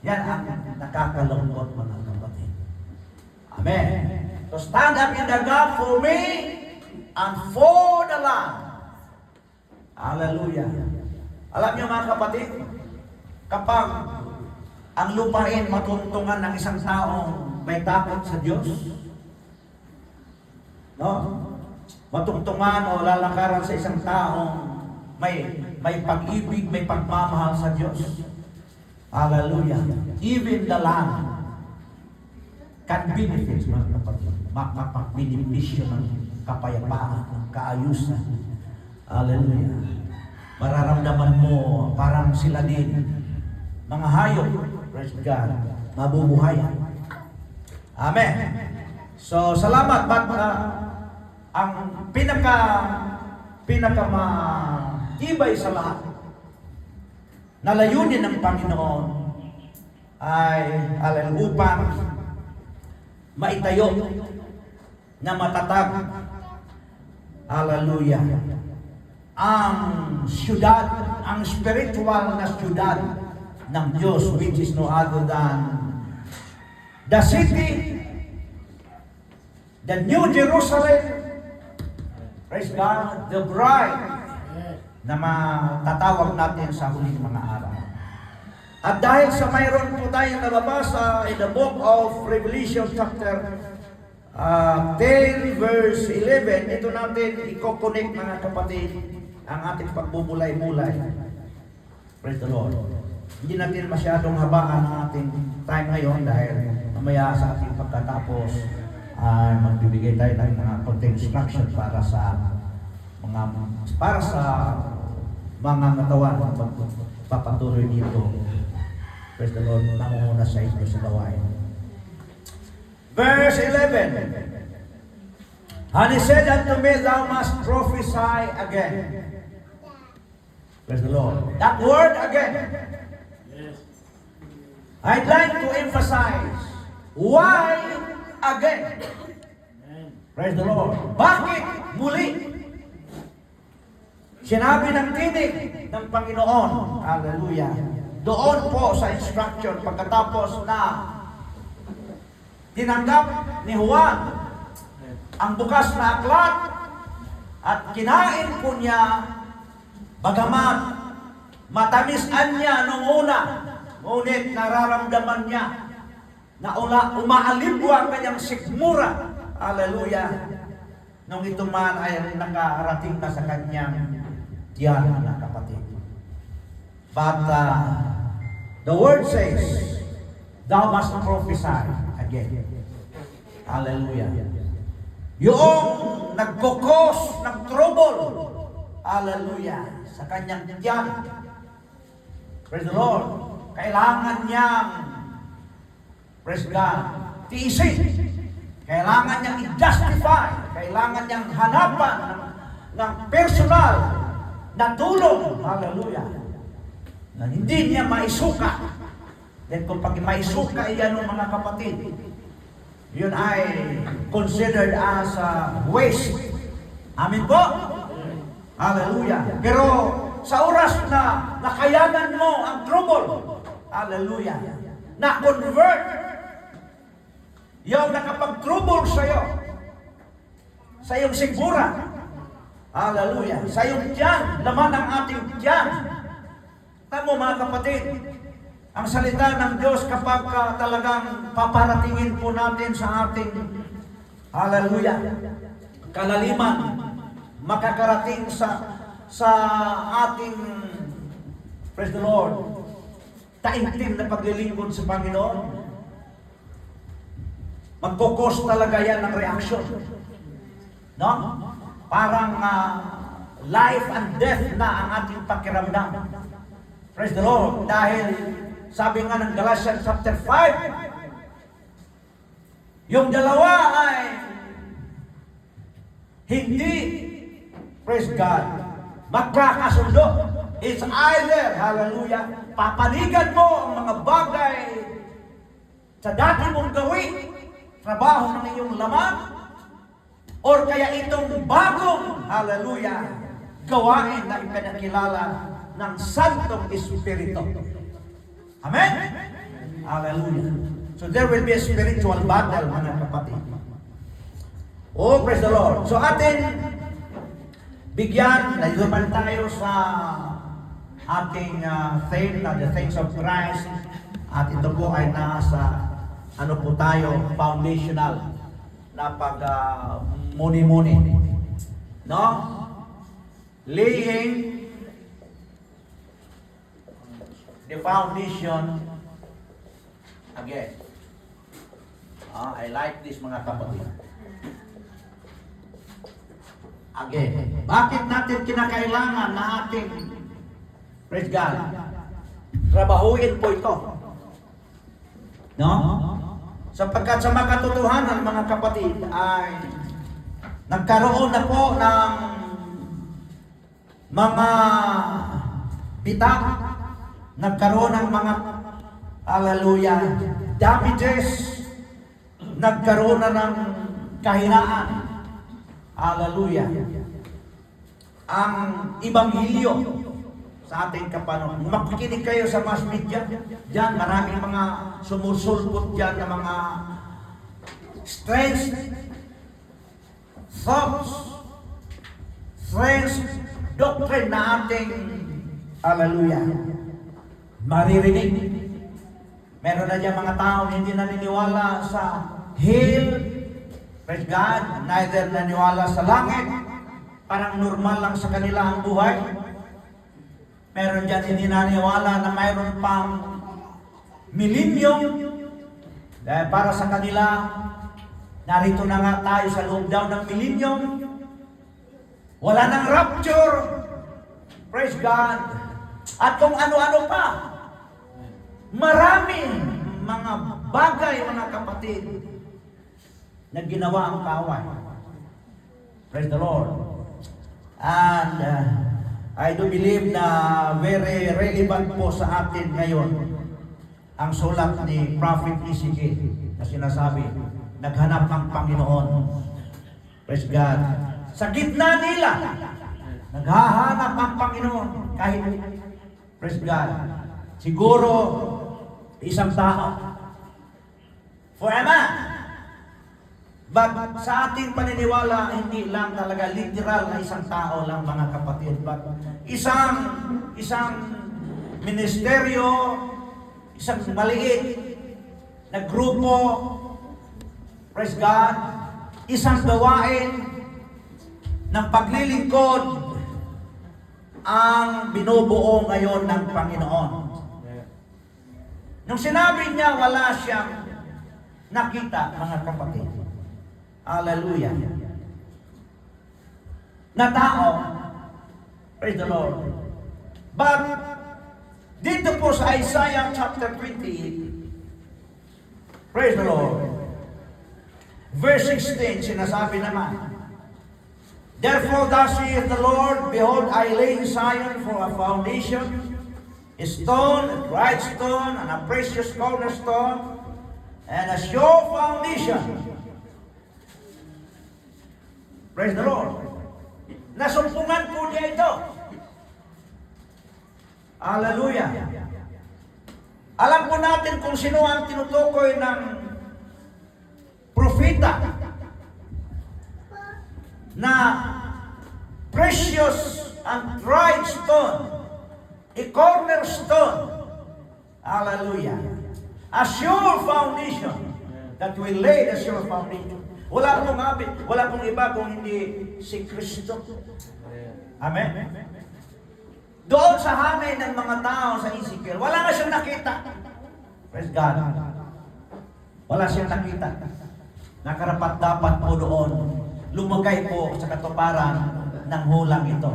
Yan ang nakakalungkot, mga kapatid. Amen. So stand up in the gap for me and for the land. Hallelujah. Alam niyo, mga kapatid, kapag ang lupain matungtungan ng isang taong may takot sa Diyos, no? Matungtungan o lalakaran sa isang taong may pag-ibig, may pagmamahal sa Diyos. Hallelujah. Even the land can benefit, mga kapatid. Makapag-benepisyo ng kapayapaan, ng kaayusan. Hallelujah. Mararamdaman mo, parang sila din, mga hayop, praise God, mabubuhayan. Amen. So, salamat. But, ang pinakamatibay sa lahat na layunin ng Panginoon ay upang maitayo na matatag, hallelujah, ang syudad, ang spiritual na syudad ng Diyos, which is no other than the city, the New Jerusalem, praise God, the bride na matatawag natin sa huling mga araw. At dahil sa mayroon po tayong nababasa in the book of Revelation chapter 10 verse 11, ito natin i-connect, mga kapatid, ang ating pagbubulay-bulay. Praise the Lord. Hindi natin masyadong habaan ang ating time ngayon dahil mamaya sa ating pagkatapos magbibigay tayo ng mga content instruction para sa mga katawan na papatuloy dito. Praise the Lord, nangunguna sa inyo sa gawain. Verse 11. And he said unto me, thou must prophesy again. Praise the Lord. That word again. Yes. I'd like to emphasize, why again? Praise the Lord. Bakit muli? Sinabi ng tinig ng Panginoon, hallelujah, doon po sa instruction pagkatapos na tinanggap ni Juan ang bukas na aklat at kinain po niya, bagamat matamisan niya nung una, ngunit nararamdaman niya na umaalibwa ang kanyang sikmura, hallelujah, nung ito man ay nakarating na sa kanyang tiyan, na kapatid. But the word says, thou must prophesy again. Hallelujah. Yung nagkukos ng trouble, hallelujah, sa kanyang tiyan. Praise the Lord. Kailangan niyang, praise God, tiisin. Kailangan niyang i-justify. Kailangan niyang hanapan ng personal na tulong, hallelujah, na hindi niya maisuka. Then kung pag maisuka iyan ng mga kapatid, yun ay considered as waste. Amin po? Hallelujah. Pero sa oras na nakayanan mo ang trouble, hallelujah, na convert yung nakapag-trouble sa'yo, sa iyong sigura, hallelujah, sa iyong tiyan, laman ng ating tiyan. Tamo, mga kapatid, ang salita ng Diyos kapag talagang paparatingin po natin sa ating, hallelujah, kalaliman, makakarating sa ating, praise the Lord, taimtim na paglilingkod sa Panginoon, magkukos talaga yan ng reaksyon. No? Parang life and death na ang ating pakiramdam. Praise the Lord. Dahil sabi nga ng Galatians chapter 5, yung dalawa ay hindi, praise God, magkakasundo. It's either, hallelujah, papanigan mo ang mga bagay sa dati mong gawin, trabaho ng iyong laman, or kaya itong bagong, hallelujah, gawain na ipinakilala ng Santong Espiritu. Amen? Hallelujah. So there will be a spiritual battle, mga kapatid. Oh, praise the Lord. So atin, bigyan, naman tayo sa ating theme na the things of Christ. At ito po ay nasa, ano po tayo, foundational na pag muni-muni. No? Laying the foundation again. I like this, mga kapatid. Again. Bakit natin kinakailangan na ating, praise God, trabahuin po ito? No? Sapagkat sa mga katotohanan, mga kapatid, ay nagkaroon na po ng mga bitak, nagkaroon ng mga, hallelujah, damages, nagkaroon na ng kahinaan. Hallelujah. Ang Ebanghelyo sa ating kapanahunan. Makikinig kayo sa mass media. Diyan, maraming mga sumusulpot diyan ng mga strange thoughts, strange doctrine na ating, hallelujah, maririnig. Meron na diyan mga tao hindi naniniwala sa hell, praise God, neither naniwala sa langit. Parang normal lang sa kanila ang buhay. Meron dyan hindi naniwala na mayroon pang millennium. Dahil para sa kanila, narito na nga tayo sa loob daw ng millennium. Wala nang rapture. Praise God. At kung ano-ano pa. Maraming mga bagay, mga kapatid, na ginawa ang kaway. Praise the Lord. And I do believe na very relevant po sa atin ngayon ang sulat ni Prophet Ezekiel na sinasabi, naghanap ang Panginoon. Praise God. Sa gitna nila, naghahanap ang Panginoon. Kahit, praise God, siguro isang tao. For a man. But sa ating paniniwala, hindi lang talaga literal na isang tao lang, mga kapatid. But isang ministeryo, isang maliit na grupo, praise God, isang gawain ng paglilingkod ang binubuo ngayon ng Panginoon. Nung sinabi niya, wala siyang nakita, mga kapatid. Hallelujah. Na tao, praise the Lord. But, dito po sa Isaiah chapter 28, praise the Lord, verse 16, sinasabi naman, therefore thus saith the Lord, behold, I lay in Zion for a foundation, a stone, a bright stone, and a precious cornerstone, and a sure foundation. Praise the Lord. Nasumpungan po niya ito. Hallelujah. Alam po natin kung sino ang tinutukoy ng propeta na precious and bright stone, a cornerstone. Hallelujah. A sure foundation that will lay the sure foundation. Wala pong iba kung hindi si Kristo. Amen? Doon sa hamay ng mga tao sa Ezekiel, wala nga siyang nakita. Praise God. Wala siyang nakita. Nakarapat dapat po doon, lumagay po sa katuparan ng hulang ito.